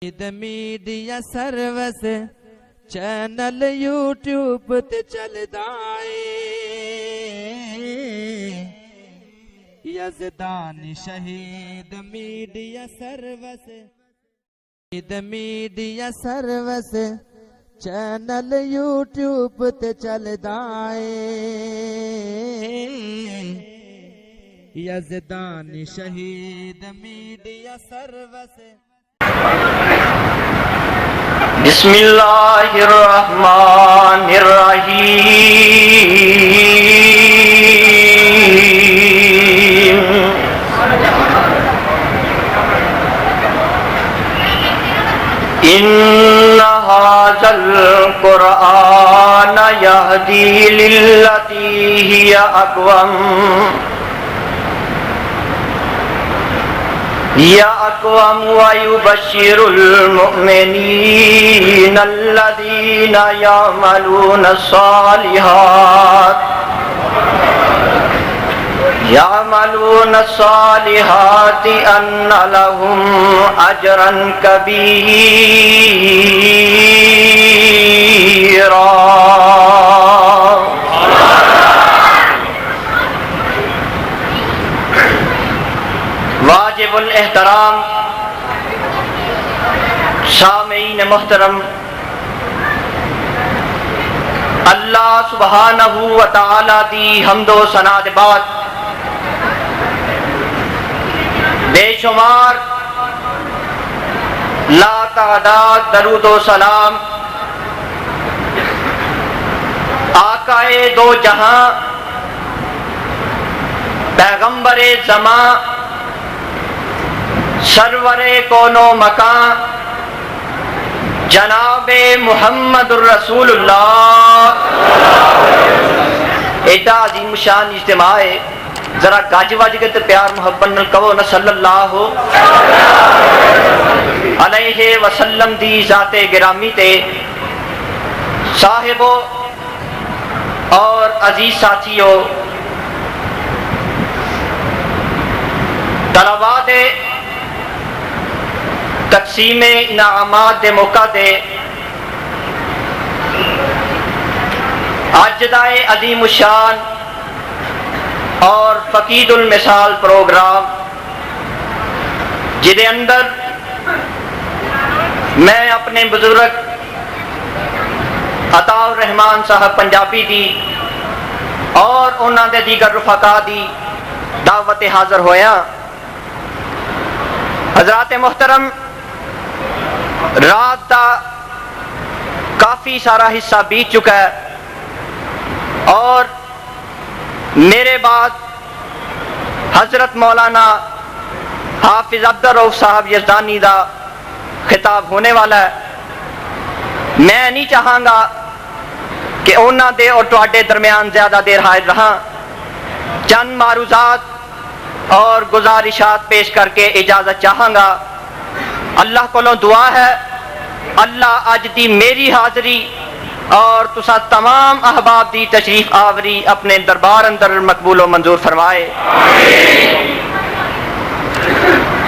Media service channel YouTube تے چلدا اے یزدان شہید میڈیا سروس چینل یوٹیوب تے چلدا اے یزدان شہید میڈیا سروس بسم اللہ الرحمن الرحیم ان ھذا القرآن یہدی للتی ہی اقوم وَيُبَشِّرُ الْمُؤْمِنِينَ الَّذِينَ يَعْمَلُونَ الصَّالِحَاتِ أَنَّ لَهُمْ أَجْرًا كَبِيرًا واجب الاحترام سامعین محترم، اللہ سبحانہ و تعالی دی حمد و ثنا دے بعد بے شمار لا تعداد درود و سلام آقائے دو جہاں پیغمبر زمان سرور کون و مکان جناب محمد الرسول اللہ ایڈا عظیم شان اجتماع ہے، ذرا گاج واج کے تے پیار محبت نال کہو نا صلی اللہ علیہ وسلم دی ذات گرامی تے صاحبو اور عزیز ساتھیو، طلباء دے تقسیم انعامات دے موقع دے اج دا عظیم الشان اور فقید المثال پروگرام جدے اندر میں اپنے بزرگ عطا الرحمان صاحب پنجابی دی اور انہاں دے دیگر رفقا دی دعوت حاضر ہویا۔ حضرات محترم، رات دا کافی سارا حصہ بیت چکا ہے اور میرے بعد حضرت مولانا حافظ عبدالرؤف صاحب یزدانی دا خطاب ہونے والا ہے۔ میں نہیں چاہاں گا کہ انہاں دے اور تواڈے درمیان زیادہ دیر حاضر رہاں، چند معروضات اور گزارشات پیش کر کے اجازت چاہاں گا۔ اللہ کو دعا ہے اللہ اج دی میری حاضری اور تسا تمام احباب دی تشریف آوری اپنے دربار اندر مقبول و منظور فرمائے۔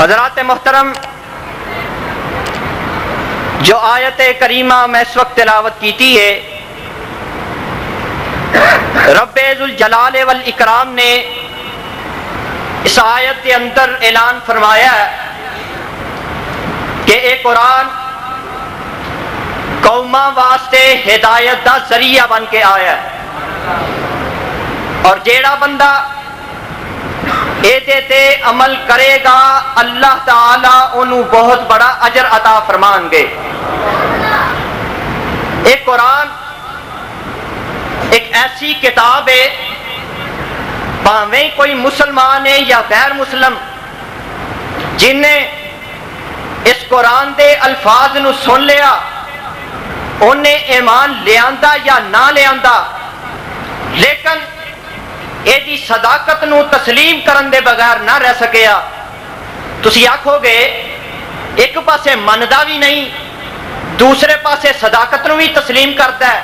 حضرات محترم، جو آیت کریمہ میں اس وقت تلاوت کیتی ہے، رب ذوالجلال والاکرام نے اس آیت کے اندر اعلان فرمایا ہے کہ اے قرآن قوماں واسطے ہدایت دا ذریعہ بن کے آیا ہے، اور جیڑا بندہ ایدے تے عمل کرے گا اللہ تعالیٰ انہوں بہت بڑا اجر عطا فرمان گے۔ اے قرآن ایک ایسی کتاب ہے، بھاویں کوئی مسلمان ہے یا غیر مسلم، جن نے اس قرآن دے الفاظ نو سن لیا انہیں ایمان لے آندا یا نہ لے آندا، لیکن ایدی صداقت نو تسلیم کرن دے بغیر نہ رہ سکیا۔ تسی آکھو گے ایک پاسے مندا بھی نہیں، دوسرے پاسے صداقت نو بھی تسلیم کرتا ہے،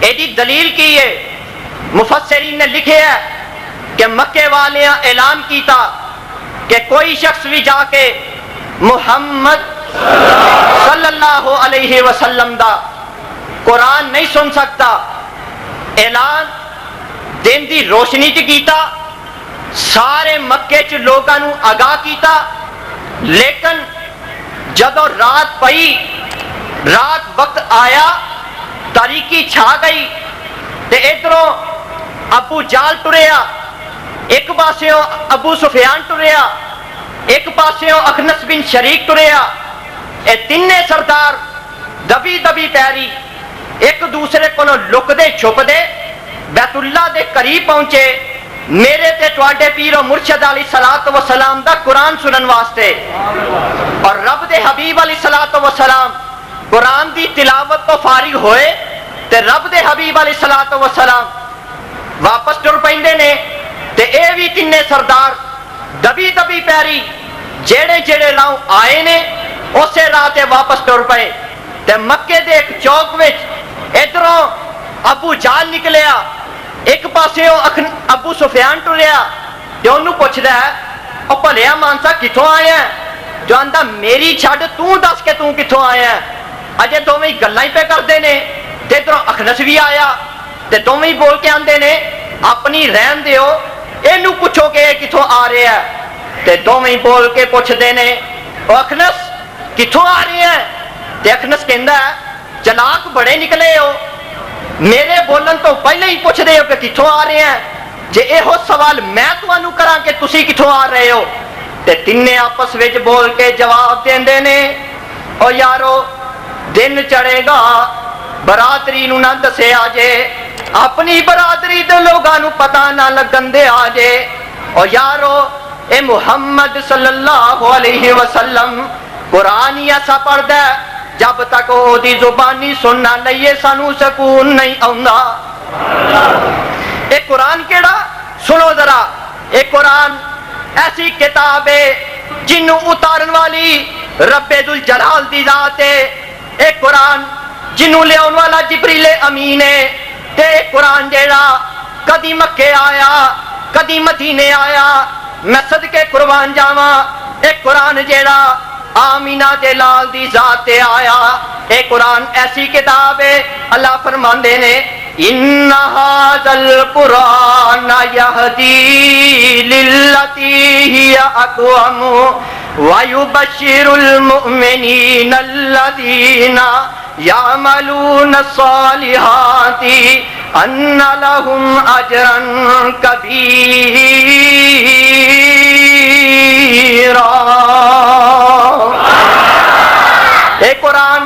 ایدی دلیل کی ہے؟ مفسرین نے لکھے ہے کہ مکے والیاں اعلان کیتا کہ کوئی شخص بھی جا کے محمد اللہ علیہ وسلم دا قرآن نہیں سن سکتا، اعلان دن دی روشنی چ کیتا، سارے مکے چ لوگاں نو آگاہ کیتا، لیکن جدو رات پئی، رات وقت آیا، تاریکی چھا گئی، تے ادھروں ابو جال ٹریا، ایک پاسیوں ابو سفیان ٹریا، ایک پاسیوں اخنس بن شریک ٹریا، اے تینے سردار دبی دبی پیری ایک دوسرے کو لکدے چھپدے بیت اللہ دے قریب پہنچے، میرے تے تواڈے پیر و مرشد علیہ الصلوۃ والسلام دا قرآن سنن واسطے، اور رب دے حبیب علیہ الصلوۃ والسلام قرآن دی تلاوت تو فارغ ہوئے تے رب دے حبیب علیہ الصلوۃ والسلام واپس ٹر پیندے نے، تے اے بھی تینے سردار دبی دبی پیری جیڑے جیڑے لاؤں آئے نے اسے راہ تے واپس ٹر پئے، تے مکے دے ایک چوک وچ ادھروں ابو جال نکلیا، ایک پاسے ابو سفیان ٹریا، تے انہوں پوچھدا ہے او بھلیا مانسا کتھوں آیا ہے؟ جو آندا میری چھڈ تو دس کے تو کتھوں آیا ہے؟ اجے دوویں گلاں ہی پہ کردے نے، تے ادھروں اخنس بھی آیا تے دوویں بول کے آندے نے اپنی رہن دیو، اینو پوچھو کہ کتھوں آ رہا ہے، تے دوویں بول کے پوچھدے نے او اخنس کتھوں آ رہے ہیں؟ تے اخنس کہندا ہے چلاک بڑے نکلے ہو، میرے بولن تو پہلے ہی پوچھ رہے ہو کہ کتھوں آ رہے ہیں، جے ایہو سوال میں تانوں کراں کہ تسی کتھوں آ رہے ہو؟ تے تینے آپس وچ بول کے جواب دیندے نے او یارو دن چڑھے گا برادری نو نہ دسے آجے، اپنی برادری دے لوگاں نو پتہ نہ لگن دے آجے، او یارو اے محمد صلی اللہ علیہ وسلم قرآن ہی ایسا پڑھدا ہے جب تک او دی زبانی سننا لئیے سانو سکون نہیں آندا۔ اے قرآن کیڑا؟ سنو ذرا، اے قرآن ایسی کتاب ہے جنوں اتارن والی رب ذوالجلال دی ذات ہے، اے قرآن جنوں لیاون والا جبریل امین ہے، تے اے قرآن جیڑا کدی مکے آیا کدی مدینے آیا، میں صدقے قربان جاواں، اے قرآن جیڑا آمینہ دے لال دی ذات تے آیا، اے قرآن ایسی کتاب ہے، اللہ فرماندے نے ان ھذا القرآن یہدی للتی ہی اقوم ویبشر المؤمنین الذین یعملون الصالحات ان لهم اجرا کبیرا۔ اے قرآن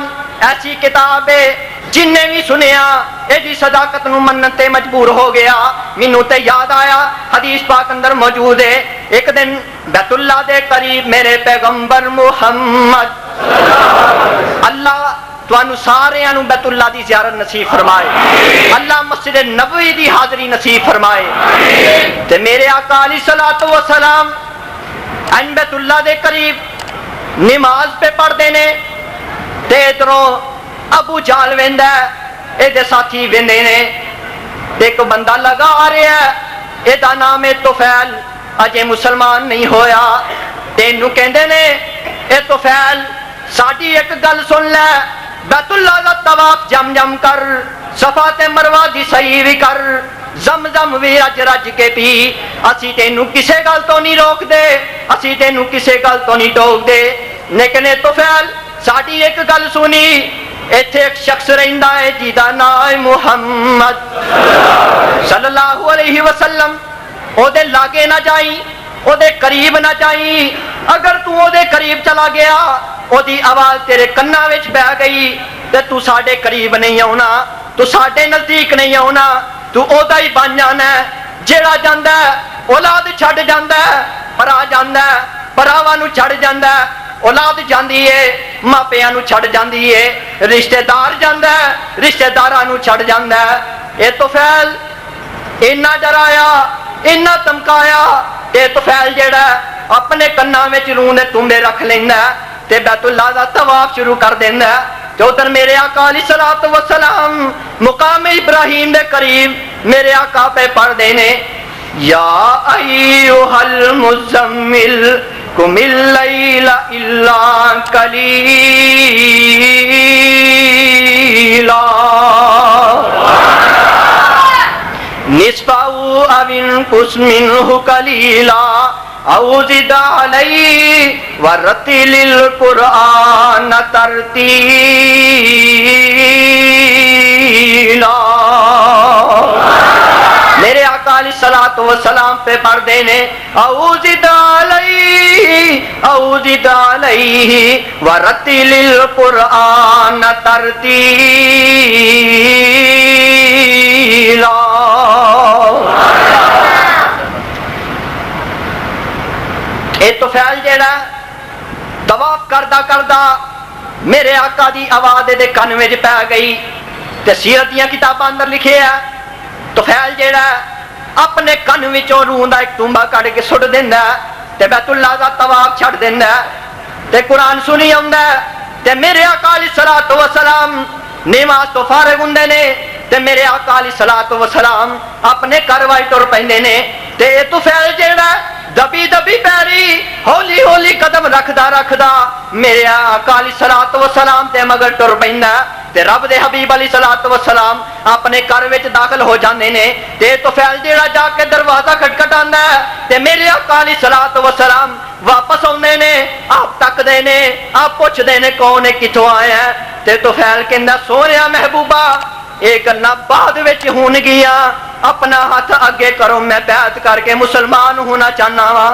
ایسی کتاب ہے جن نے بھی سنیا اے دی صداقت نو منن تے مجبور ہو گیا۔ مینوں تے یاد آیا حدیث پاک اندر موجود ہے، ایک دن بیت اللہ دے قریب میرے پیغمبر محمد اللہ تانوں ساریاں نو بیت اللہ دی زیارت نصیب فرمائے، اللہ مسجد نبوی دی حاضری نصیب فرمائے، تے میرے آقا علیہ الصلوۃ والسلام ان بیت اللہ دے قریب نماز پہ پڑھ دینے، تے ادھروں ابو جال ویندا ہے، اے دے ساتھی ویندے نے، ایک بندہ لگا آ رہا ہے، اے دا نام ہے طفیل، اجے مسلمان نہیں ہویا، تینوں کہندے نے اے طفیل ساڈی ایک گل سن لے، بیت اللہ دا طواف جم جم کر، صفا تے مروہ دی سعی وی کر، زمزم وی رج رج کے پی، اسی تینوں کسے گل تو نہیں روک دے، اسی تینوں کسے گل تو نہیں ٹوک دے، لیکن اے طفیل ساڈی ایک گل سنی، ایتھے ایک شخص رہندا ہے جیدا نام ہے محمد صلی اللہ علیہ وسلم، او دے لاگے نہ جائیں، او دے قریب نہ جائیں، اگر تو او دے قریب چلا گیا او دی آواز تیرے کناں وچ بہ گئی تے تو ساڈے قریب نہیں آنا، تو ساڈے نزدیک نہیں آنا، تو او دا ہی بن جانا ہے، جیڑا جاندا ہے اولاد چھڈ جاندا ہے، پرا جاندا ہے پراواں نو چھڈ جاندا ہے، اولاد جاندی ہے ماپیاں نو چھڈ جاندی ہے، رشتہ دار جاندا ہے رشتہ داراں نو چھڈ جاندا ہے۔ اے طفیل اینا ڈرایا اینا دمکایا، اے طفیل جیڑا اپنے کناں وچ رون دے تمبے رکھ لیندا ہے تے بیت اللہ دا طواف شروع کر دیندا ہے، تے ادھر میرے آقا علیہ الصلوۃ والسلام مقام ابراہیم دے قریب میرے آقا پہ پڑھ دینے یا ایھا المزمل قم اللیل الا قلیلا أو انقص منه قليلا أو زد عليه ورتل القرآن ترتیلا. میرے آقا علیہ الصلوۃ والسلام پہ پڑھ دینے او زد علیہ ورتل القرآن ترتیلا. اے تو فعل جیڑا طواف کردہ کردہ میرے آقا دی آواز دے کن وچ پی گئی تے سیرت دیاں کتاباں اندر لکھے ہے تو فعل جیڑا اپنے کن وچوں روح دا ایک ٹنبا کڈ کے سٹ دیندا ہے تے بیت اللہ دا طواف چھڈ دیندا ہے تے قرآن سنی آوندا ہے تے میرے آقا علیہ الصلوۃ والسلام نماز تو فارغ ہوندے نے تے میرے آقا علیہ الصلوۃ والسلام اپنے گھر وائی ٹر پیندے نے تے اے تو فعل جیڑا دبی دبی پیری ہولی ہولی قدم رکھدا رکھدا میرے آقا علیہ الصلوۃ والسلام تے مگر ٹر پیندا تے رب دے حبیب علیہ الصلوۃ والسلام اپنے گھر وچ داخل ہو جاندے نے تے تو فعل جیڑا جا کے دروازہ کھٹکھٹاندا ہے تے میرے آقا علیہ الصلوۃ والسلام واپس آوندے نے آپ تکدے نے آپ پوچھدے نے کون ہے کتھوں آیا ہے تے تو فعل کہندا سونیا محبوبہ یہ گلاں بعد وچ ہون گیا اپنا ہاتھ اگے کرو میں بیعت کر کے مسلمان ہونا چاہنا وا.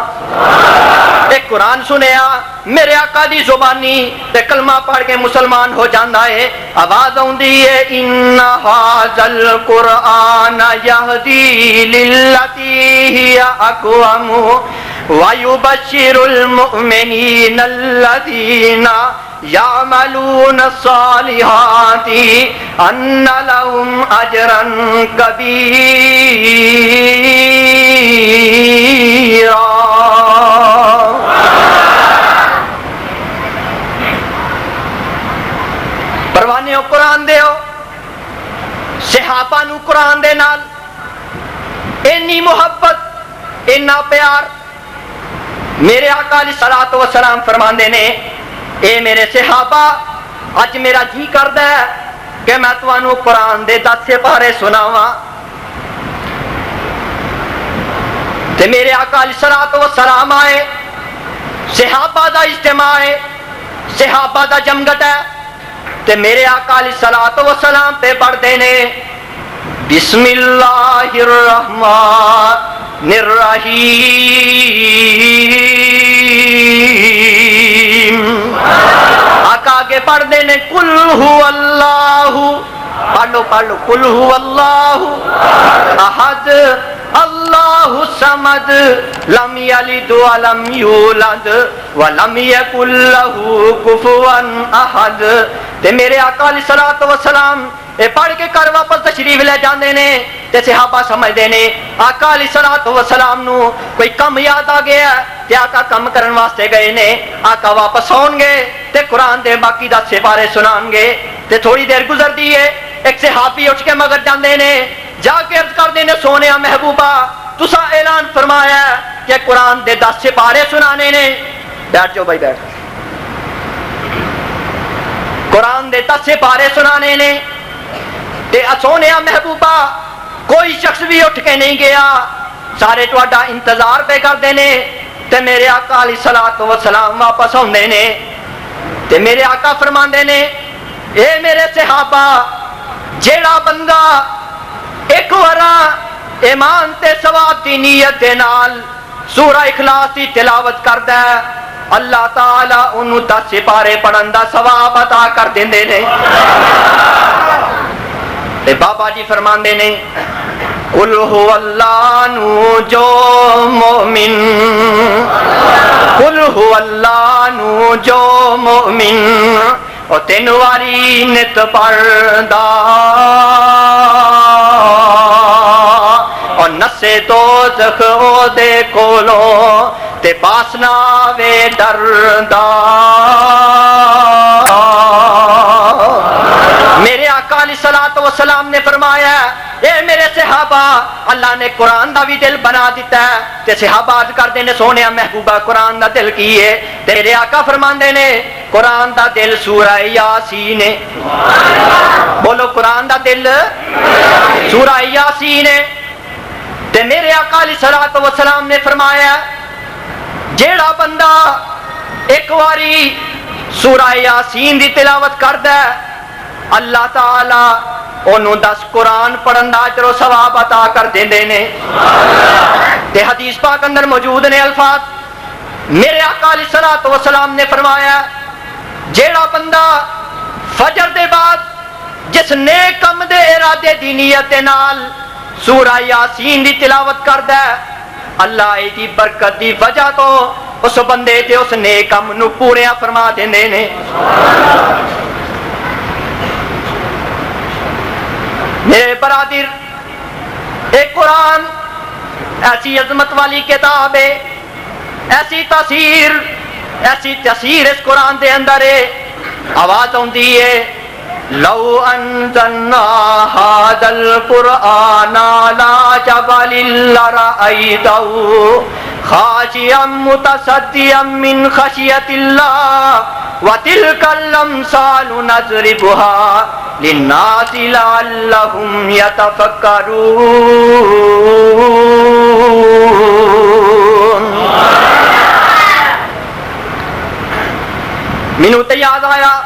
ایک قرآن سنیا میرے آقا دی زبانی تے کلمہ پڑھ کے مسلمان ہو جاندا ہے. آواز آوندی ہے ان ھذل قرآن یہدی للتی ہی اقوم ویبشر المؤمنین الذین یعملون الصالحات ان لهم اجرا کبیرا. پروانے قرآن دیو صحابہ نو قرآن دے نال اینی محبت اینا پیار. میرے آقا علیہ الصلوۃ والسلام فرماندے نے اے میرے صحابہ اج میرا جی کردا ہے کہ میں تانوں قرآن دے 10 سپارے سناواں. تے میرے آقا علیہ الصلوۃ والسلام آئے صحابہ دا اجتماع ہے صحابہ دا جمگٹ ہے تے میرے آقا علیہ الصلوۃ والسلام تے پڑھدے نے بسم اللہ الرحمن الرحیم. آقا آگے پڑھدے نے قل هو اللہ پڑھو پڑھو قل هو اللہ احد اللہ الصمد لم یلد ولم یولد ولم یکن لہ کفوا احد. تے میرے آقا علیہ الصلوۃ والسلام اے پڑھ کے کر واپس تشریف لے جاندے نے تے صحابہ سمجھدے نے آقا علیہ الصلوۃ والسلام نو کوئی کم یاد آ گیا تے آقا کم کرن واسطے گئے نے. آقا واپس آن گے تے قرآن دے باقی 10 سپارے سنان گے تے تھوڑی دیر گزردی ہے ایک صحابی اٹھ کے مگر جاندے نے جا کے عرض کردے نے سونیا محبوبہ تسا اعلان فرمایا کہ قرآن دے 10 سپارے سنانے نے. بیٹھ جاؤ بھائی بیٹھ. قرآن دے 10 سپارے سنانے نے تے سونیا محبوبہ کوئی شخص بھی اٹھ کے نہیں گیا سارے تہاڈا انتظار پہ کردے نے تے میرے آقا علیہ الصلوۃ والسلام واپس آندے نے تے میرے آقا فرماندے نے اے میرے صحابہ جیڑا بندہ ایک وارا ایمان تے ثواب دی نیت دے نال سورہ اخلاص دی تلاوت کردا ہے اللہ تعالی انہوں 10 سپارے پڑھن دا ثواب عطا کر دیندے نے. تے بابا جی فرماندے نے قل هو اللہ نو جو مومن قل هو اللہ نو جو مومن او 3 واری نت پڑھدا اور نسے دوزخ او دے کولو تے باسنا وے ڈردا. میرے آقا علیہ الصلوۃ والسلام نے فرمایا اے میرے صحابہ اللہ نے قرآن دا بھی دل بنا دیتا ہے تے صحابہ عرض کردے نے سونیا محبوبہ قرآن دا دل کی ہے. تیرے آقا فرماندے نے قرآن دا دل سورہ یاسین ہے. بولو قرآن دا دل سورہ یاسین ہے. تے میرے آقا علیہ الصلوۃ والسلام نے فرمایا جیڑا بندہ ایک واری سورہ یاسین دی تلاوت کردا ہے اللہ تعالی انہوں 10 قرآن پڑھن دا اجر و ثواب عطا کر دیندے نے تے حدیث پاک اندر موجود نے الفاظ میرے آقا علیہ الصلوۃ والسلام نے فرمایا جیڑا بندہ فجر دے بعد جس نیک کم دے ارادے دی نیت نال سورہ یاسین دی تلاوت کردا ہے اللہ دی برکت دی وجہ تو اس بندے تے اس نیک کم نو پوریا فرما دیندے نے میرے برادر ایک قرآن ایسی عظمت والی کتاب ہے ایسی تاثیر اس قرآن دے اندر ہے آواز ہوندی ہے لو انزلنا هذا القرآن على جبل لرأيته خاشعا متصدعا من خشية الله وتلك الأمثال نضربها للناس لعلهم يتفكرون مینوں تے یاد آیا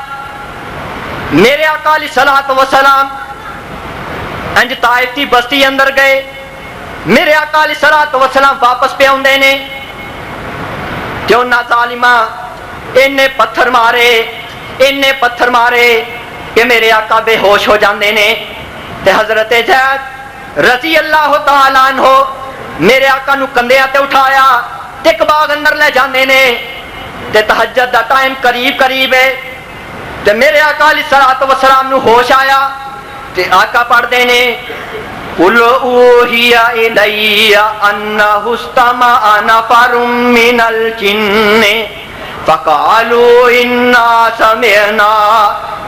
میرے آقا علیہ الصلوۃ والسلام انج طائف دی بستی اندر گئے میرے آقا علیہ الصلوۃ والسلام واپس پہ آندے نے تے انہاں ظالماں انہیں پتھر مارے کہ میرے آقا بے ہوش ہو جاندے نے تے حضرت زید رضی اللہ تعالیٰ عنہ میرے آقا نو کندھیاں تے اٹھایا تے ایک باغ اندر لے جاندے نے تے تہجد دا ٹائم قریب ہے تے میرے آقا علیہ الصلوۃ والسلام نو ہوش آیا تے آقا پڑھدے نے قُلْ أُوحِيَ إِلَيَّ أَنَّهُ اسْتَمَعَ نَفَرٌ مِّنَ الْجِنِّ فَقَالُوا إِنَّا سَمِعْنَا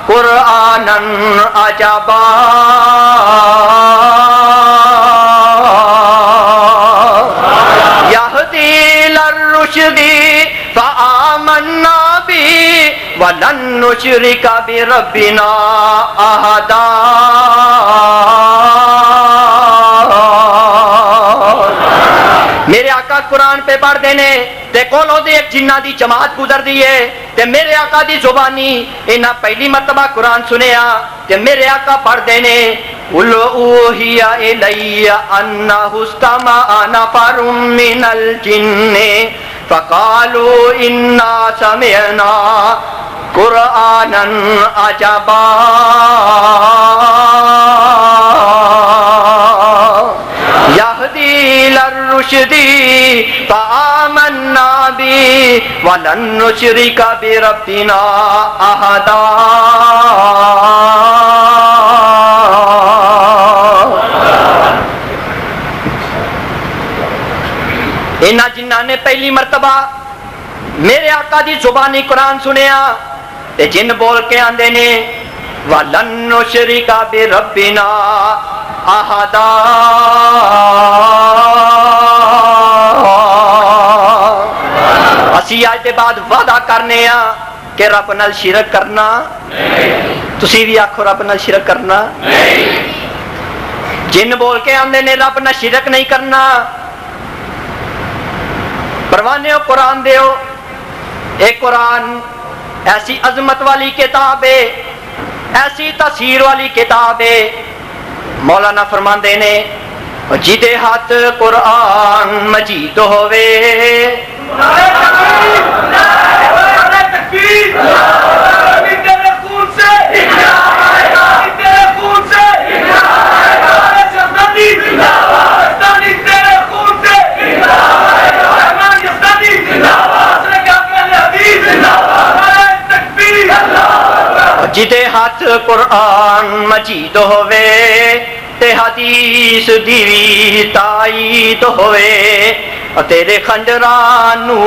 قُرْآنًا عَجَبًا يَهْدِي إِلَى الرُّشْدِ فَآمَنَّا بِهِ وَلَن نُّشْرِكَ بِرَبِّنَا أَحَدًا میرے آقا قرآن پہ پڑھ دینے تے کولوں دے ایک جنہ دی جماعت گزر دیئے تے میرے آقا دی زبانی انہاں پہلی مرتبہ قرآن سنیا تے میرے آقا پڑھ دینے قُلْ أُوحِيَ إِلَيَّ أَنَّهُ اسْتَمَعَ نَفَرٌ مِّنَ الْجِنِّ فَقَالُوا إِنَّا سَمِعْنَا قُرْآنًا عَجَبًا يَهْدِي إِلَى الرُّشْدِ فَآمَنَّا بِهِ وَلَن نُّشْرِكَ بِرَبِّنَا أَحَدًا انہاں جنہاں نے پہلی مرتبہ میرے آقا دی زبانی قرآن سنیا تے جن بول کے آندے نے وَلَن نُّشْرِكَ بِرَبِّنَا أَحَدًا اسی آج دے بعد وعدہ کرنے ہاں کہ رب نال شرک کرنا تسی بھی آکھو رب نال شرک کرنا جن بول کے آندے نے رب نال شرک نہیں کرنا پروانے ہو قرآن دیو ایک قرآن ایسی عظمت والی کتاب ہے ایسی تاثیر والی کتاب ہے مولانا فرماندے نے جدے ہاتھ قرآن مجید ہوئے جدے ہاتھ قرآن مجید ہوئے تے حدیث دیوی تائید ہوئے تیرے خنجرانو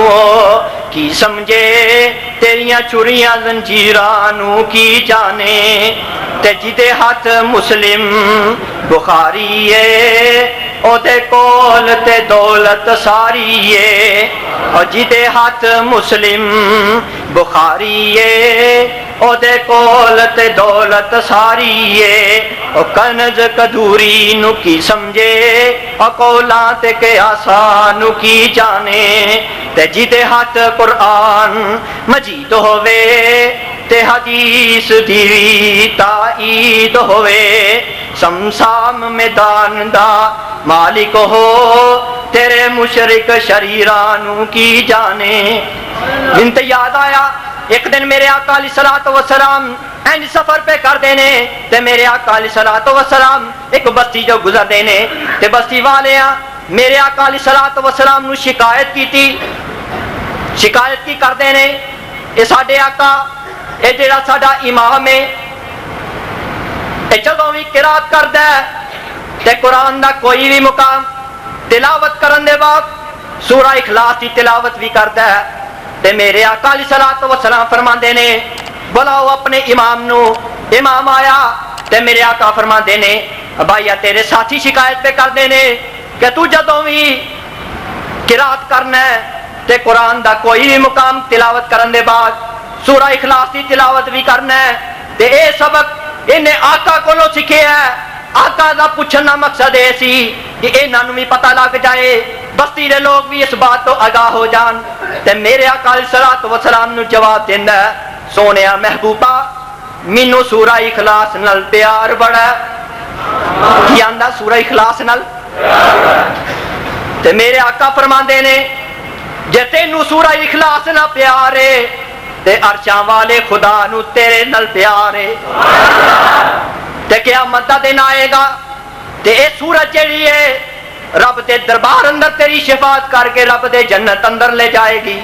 کی سمجھے تیریاں چوریاں زنجیرانو کی جانے تے جدے ہاتھ مسلم بخاری ہے او دے کول تے دولت ساری ہے او جدے ہاتھ مسلم بخاری ہے او دے کول تے دولت ساری ہے او کنز کدوری نو کی سمجھے او قولات کے آسانو کی جانے تے جیتے ہاتھ قرآن مجید ہوئے تے حدیث دیوی تائید ہوئے سمسام میدان دا مالک ہو تیرے مشرک شریرانوں کی جانے انت یاد آیا ایک دن میرے آقا علیہ الصلوۃ والسلام اینج سفر پہ کر دینے تے میرے آقا علیہ الصلوۃ والسلام ایک بستی جو گزر دینے تے بستی والے میرے آقا علیہ الصلوۃ والسلام نو شکایت کی کر دینے اے ساڈے آقا اے جڑا ساڈا امام ہے اے جدوں وی قرات کردا ہے تے قرآن دا کوئی بھی مقام تلاوت کرن دے بعد سورہ اخلاص دی تلاوت بھی کردا ہے تے میرے آقا علیہ الصلوۃ والسلام فرماندے نے بلاؤ اپنے امام نو امام آیا تے میرے آقا فرماندے نے بھائیا تیرے ساتھی شکایت پہ کر دینے کہ تو جدوں بھی قرات کرنا ہے تے قرآن دا کوئی بھی مقام تلاوت کرن دے بعد سورہ اخلاص دی تلاوت بھی کرنا ہے تے اے سبق انہیں آقا کولوں سکھیا ہے آقا دا پوچھنا مقصد اے سی کہ انہاں نوں بھی پتہ لگ جائے بستی دے لوگ بھی اس بات تو آگاہ ہو جان تے میرے آقا علیہ الصلوۃ والسلام نو جواب دیندا ہے سونیا محبوبہ مینوں سورہ اخلاص نال پیار بڑا کی آندا سورہ اخلاص نال تے میرے آقا فرماندے نے جے تینوں سورہ اخلاص نال پیار ہے تے عرشاں والے خدا نو تیرے نال پیار ہے تے قیامت دا دن آئے گا تے اے سورج جڑی ہے رب دے دربار اندر تیری شفاعت کر کے رب دے جنت اندر لے جائے گی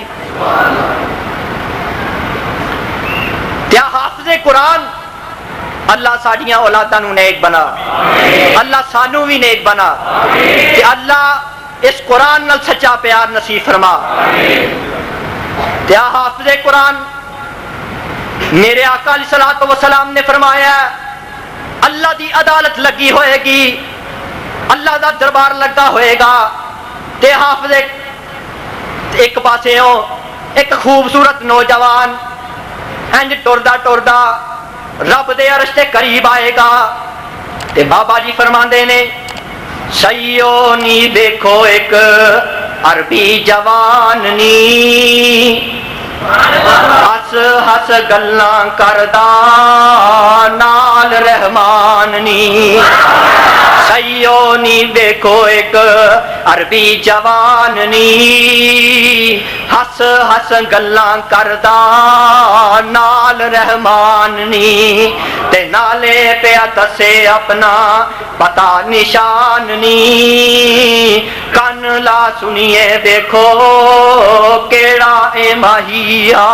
کیا حافظ قرآن اللہ ساڈیاں اولاداں نو نیک بنا اللہ سانو بھی نیک بنا کہ اللہ اس قرآن نال سچا پیار نصیب فرما کیا حافظ قرآن میرے آقا علیہ الصلوۃ والسلام نے فرمایا اللہ دی عدالت لگی ہوئے گی اللہ دا دربار لگا ہوئے گا تے حافظ ایک پاسے ہو ایک خوبصورت نوجوان انج ٹردا ٹردا رب دے عرش تے قریب آئے گا تے بابا جی فرماندے نے سیو نی دیکھو ایک عربی جوان نی ہس ہس گلاں کردا نال رحمان نی سیو نی دیکھو ایک عربی جوان نی ہس ہس گلاں کردا نال رحمان نی تے نالے پیا دسے اپنا پتا نشان نی کن لا سنیے دیکھو کیڑا اے ماہیا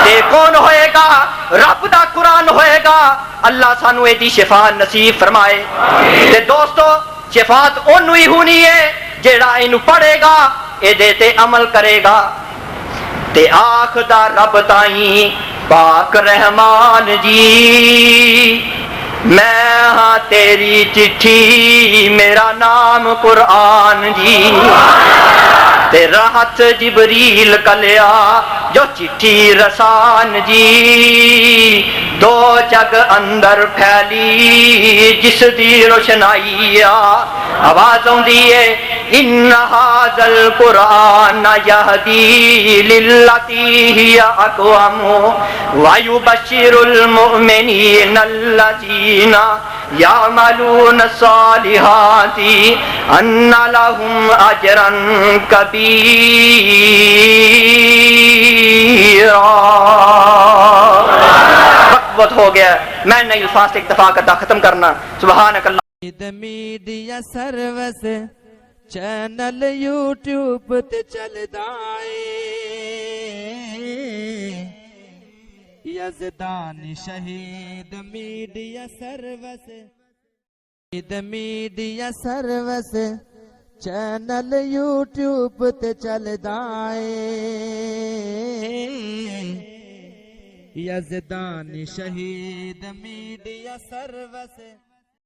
تے کون ہوئے گا رب دا قرآن ہوئے گا اللہ سانو ایدی شفاعت نصیب فرمائے تے دوستو شفاعت اونوں ہی ہونی ہے جیڑا اینو پڑھے گا اے دے تے عمل کرے گا تے آخدا رب تائیں پاک رحمان جی میں ہاں تیری چٹھی میرا نام قرآن جی تیرا ہاتھ جبریل کلیا جو چٹھی رسان جی دو جگ اندر پھیلی جس دی روشنائی آواز ہوندی ہے ان ھذا القرآن یہدی للتی ہی اقوم ویبشر المؤمنین الذین یعملون الصالحات ان لهم اجرا کبیرا وقت ہو گیا میں نئی الفاظ سے اکتفا کرتا ختم کرنا سبحانک اللہ میڈیا سروس چینل یوٹیوب تے چلدا اے یزدان شہید میڈیا سروس چینل یوٹیوب تے چلدا اے یزدان شہید میڈیا سروس